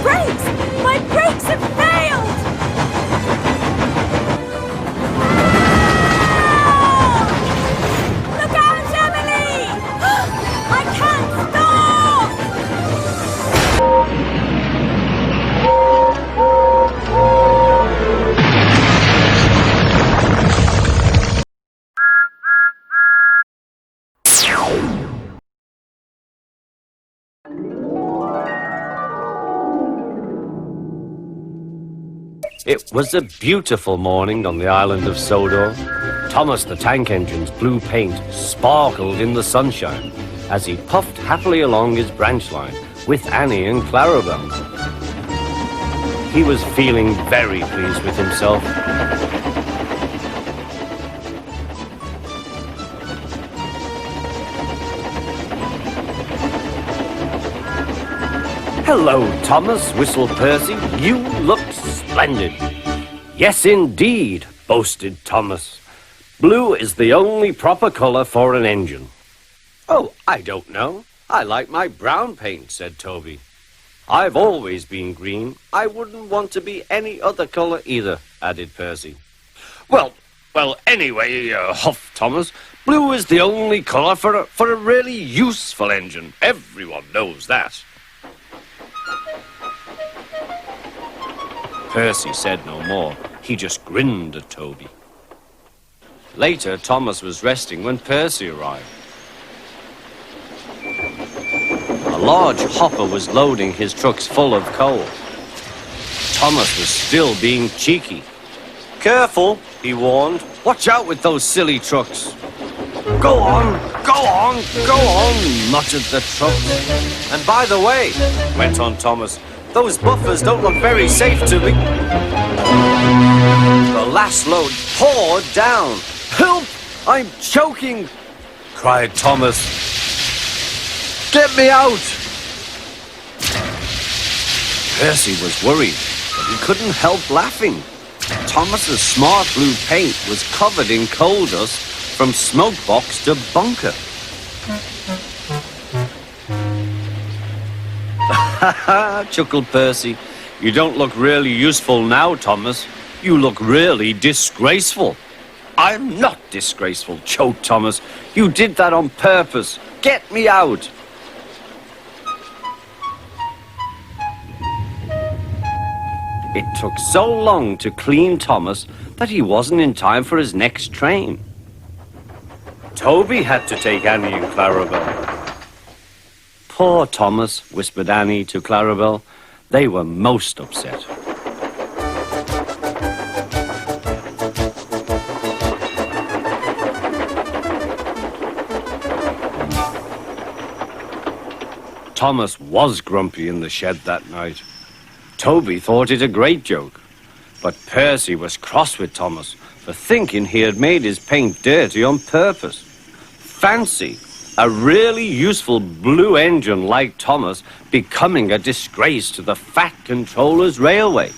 brakes! My brakes have failed! Look out, Emily! I can't stop! It was a beautiful morning on the island of Sodor. Thomas the Tank Engine's blue paint sparkled in the sunshine as he puffed happily along his branch line with Annie and Clarabelle. He was feeling very pleased with himself. "Hello, Thomas," whistled Percy. "You look splendid." "Yes, indeed," boasted Thomas. "Blue is the only proper color for an engine." "Oh, I don't know. I like my brown paint," said Toby. "I've always been green. I wouldn't want to be any other color either," added Percy. Well, anyway, huffed Thomas, "blue is the only color for a really useful engine. Everyone knows that." Percy said no more. He just grinned at Toby. Later, Thomas was resting when Percy arrived. A large hopper was loading his trucks full of coal. Thomas was still being cheeky. "Careful," he warned. "Watch out with those silly trucks." Go on, muttered the trucks. "And by the way," went on Thomas, "those buffers don't look very safe to me." The last load poured down. "Help! I'm choking!" cried Thomas. "Get me out!" Percy was worried, but he couldn't help laughing. Thomas's smart blue paint was covered in coal dust from smokebox to bunker. "Ha ha!" chuckled Percy. "You don't look really useful now, Thomas. You look really disgraceful." "I'm not disgraceful," choked Thomas. "You did that on purpose. Get me out." It took so long to clean Thomas that he wasn't in time for his next train. Toby had to take Annie and Clarabelle. "Poor Thomas," whispered Annie to Clarabelle. They were most upset. Thomas was grumpy in the shed that night. Toby thought it a great joke, but Percy was cross with Thomas for thinking he had made his paint dirty on purpose. Fancy a really useful blue engine like Thomas becoming a disgrace to the Fat Controller's railway.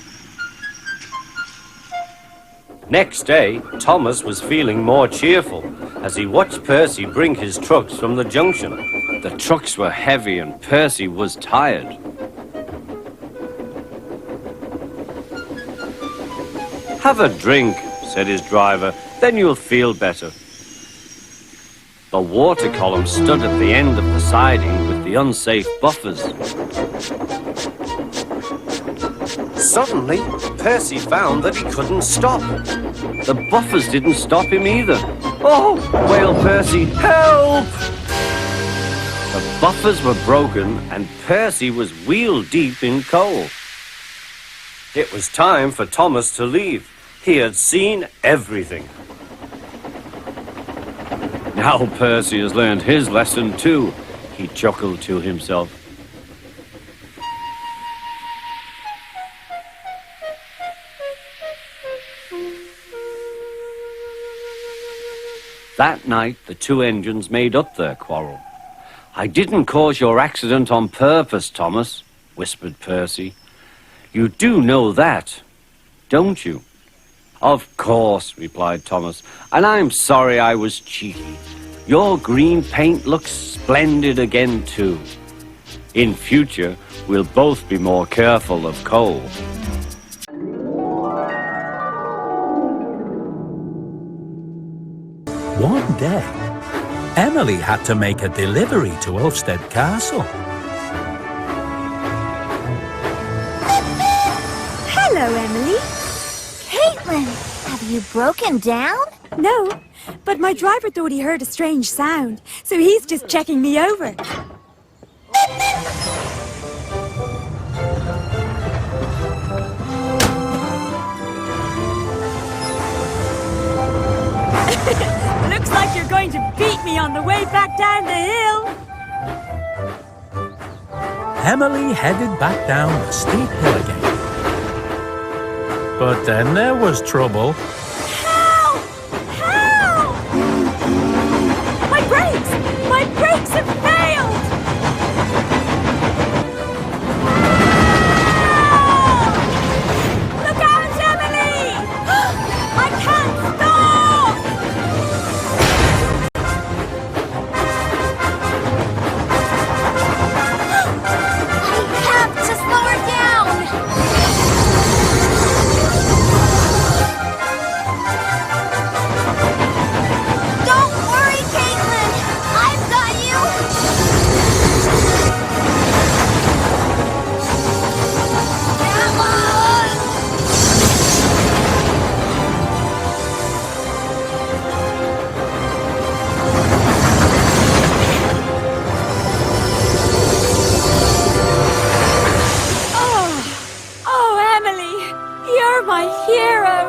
Next day, Thomas was feeling more cheerful as he watched Percy bring his trucks from the junction. The trucks were heavy and Percy was tired. "Have a drink," said his driver, "then you'll feel better." The water column stood at the end of the siding with the unsafe buffers. Suddenly, Percy found that he couldn't stop. The buffers didn't stop him either. "Oh!" wailed Percy. "Help!" The buffers were broken and Percy was wheel-deep in coal. It was time for Thomas to leave. He had seen everything. "Now Percy has learned his lesson too," he chuckled to himself. That night, the two engines made up their quarrel. "I didn't cause your accident on purpose, Thomas," whispered Percy. "You do know that, don't you?" "Of course," replied Thomas, "and I'm sorry I was cheeky. Your green paint looks splendid again, too." In future, we'll both be more careful of coal. One day, Emily had to make a delivery to Ulfstead Castle. Hello, Emily. Caitlin, have you broken down? No, but my driver thought he heard a strange sound, so he's just checking me over. Looks like you're going to beat me on the way back down the hill. Emily headed back down the steep hill again. But then there was trouble. Help! Help! My brakes! My brakes have failed! Help! Look out, Emily! I can't stop! I have to slow her down! Don't worry, Caitlin! I've got you! Come on! Oh, Emily, you're my hero.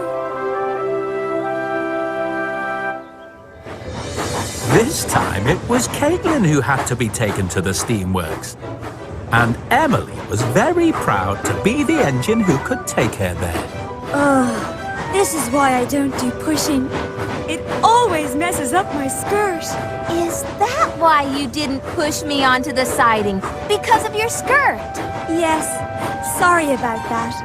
This time it was Caitlin who had to be taken to the steamworks. And Emily was very proud to be the engine who could take her there. This is why I don't do pushing. It always messes up my skirt. Is that why you didn't push me onto the siding? Because of your skirt? Yes, sorry about that.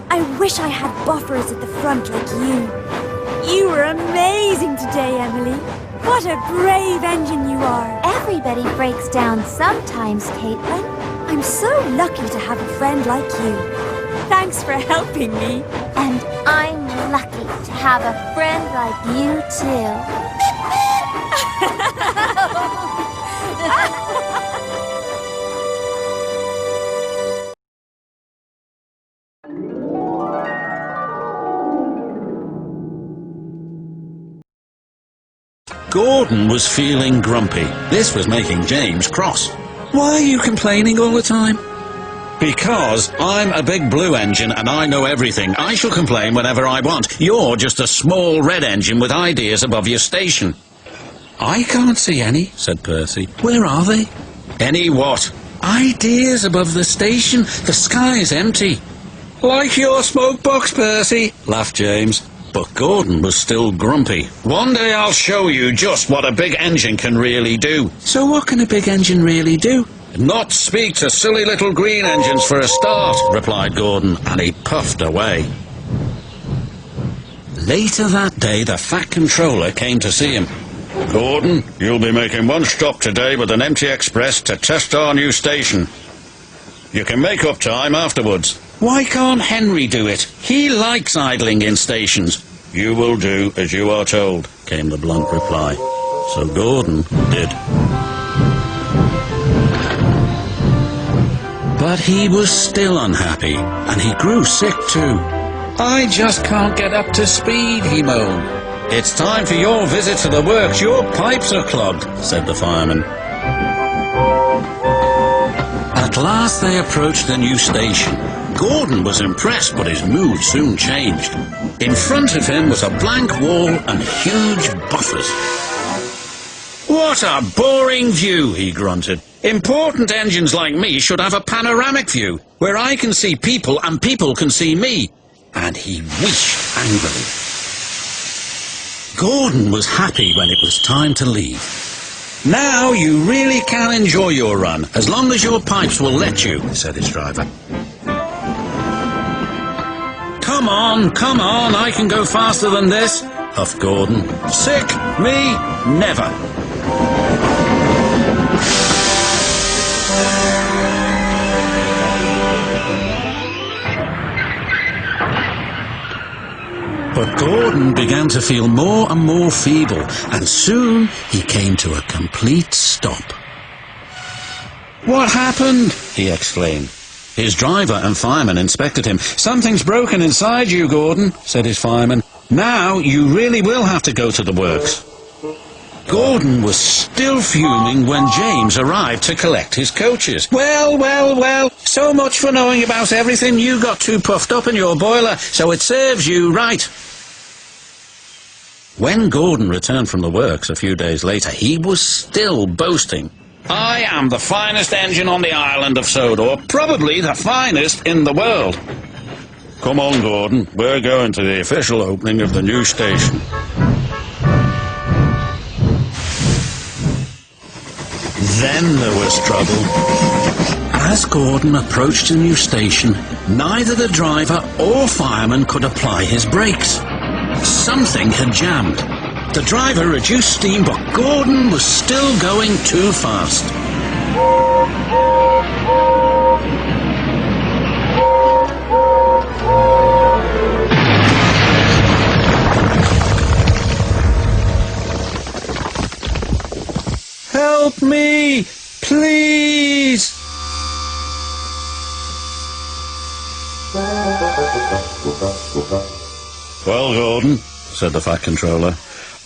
I wish I had buffers at the front like you. You were amazing today, Emily. What a brave engine you are. Everybody breaks down sometimes, Caitlin. I'm so lucky to have a friend like you. Thanks for helping me. And I'm lucky to have a friend like you, too. Gordon was feeling grumpy. This was making James cross. Why are you complaining all the time? Because I'm a big blue engine and I know everything. I shall complain whenever I want. You're just a small red engine with ideas above your station. I can't see any, said Percy. Where are they? Any what? Ideas above the station. The sky's empty. Like your smokebox, Percy, laughed James. But Gordon was still grumpy. One day I'll show you just what a big engine can really do. So what can a big engine really do? Not speak to silly little green engines for a start, replied Gordon, and he puffed away. Later that day, the Fat Controller came to see him. Gordon, you'll be making one stop today with an empty express to test our new station. You can make up time afterwards. Why can't Henry do it? He likes idling in stations. You will do as you are told, came the blunt reply. So Gordon did. But he was still unhappy, and he grew sick too. I just can't get up to speed, he moaned. It's time for your visit to the works. Your pipes are clogged, said the fireman. At last they approached the new station. Gordon was impressed, but his mood soon changed. In front of him was a blank wall and huge buffers. What a boring view, he grunted. Important engines like me should have a panoramic view, where I can see people and people can see me. And he wheezed angrily. Gordon was happy when it was time to leave. Now you really can enjoy your run, as long as your pipes will let you, said his driver. Come on, I can go faster than this, huffed Gordon. Sick? Me? Never. But Gordon began to feel more and more feeble, and soon he came to a complete stop. "What happened?" he exclaimed. His driver and fireman inspected him. "Something's broken inside you, Gordon," said his fireman. "Now you really will have to go to the works." Gordon was still fuming when James arrived to collect his coaches. Well, so much for knowing about everything. You got too puffed up in your boiler, so it serves you right." When Gordon returned from the works a few days later, he was still boasting. "I am the finest engine on the island of Sodor, probably the finest in the world." "Come on, Gordon, we're going to the official opening of the new station." Then there was trouble. As Gordon approached the new station, neither the driver or fireman could apply his brakes. Something had jammed. The driver reduced steam, but Gordon was still going too fast. "Help me, please!" "Well, Gordon," said the Fat Controller,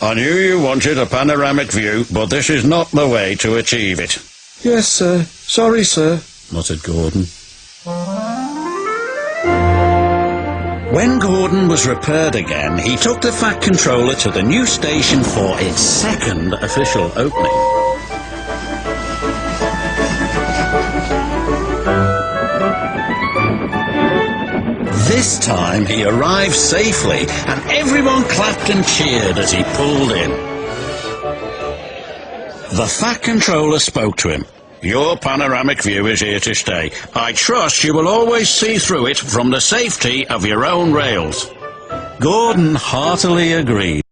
"I knew you wanted a panoramic view, but this is not the way to achieve it." "Yes, sir. Sorry, sir," muttered Gordon. When Gordon was repaired again, he took the Fat Controller to the new station for its second official opening. This time he arrived safely, and everyone clapped and cheered as he pulled in. The Fat Controller spoke to him. "Your panoramic view is here to stay. I trust you will always see through it from the safety of your own rails." Gordon heartily agreed.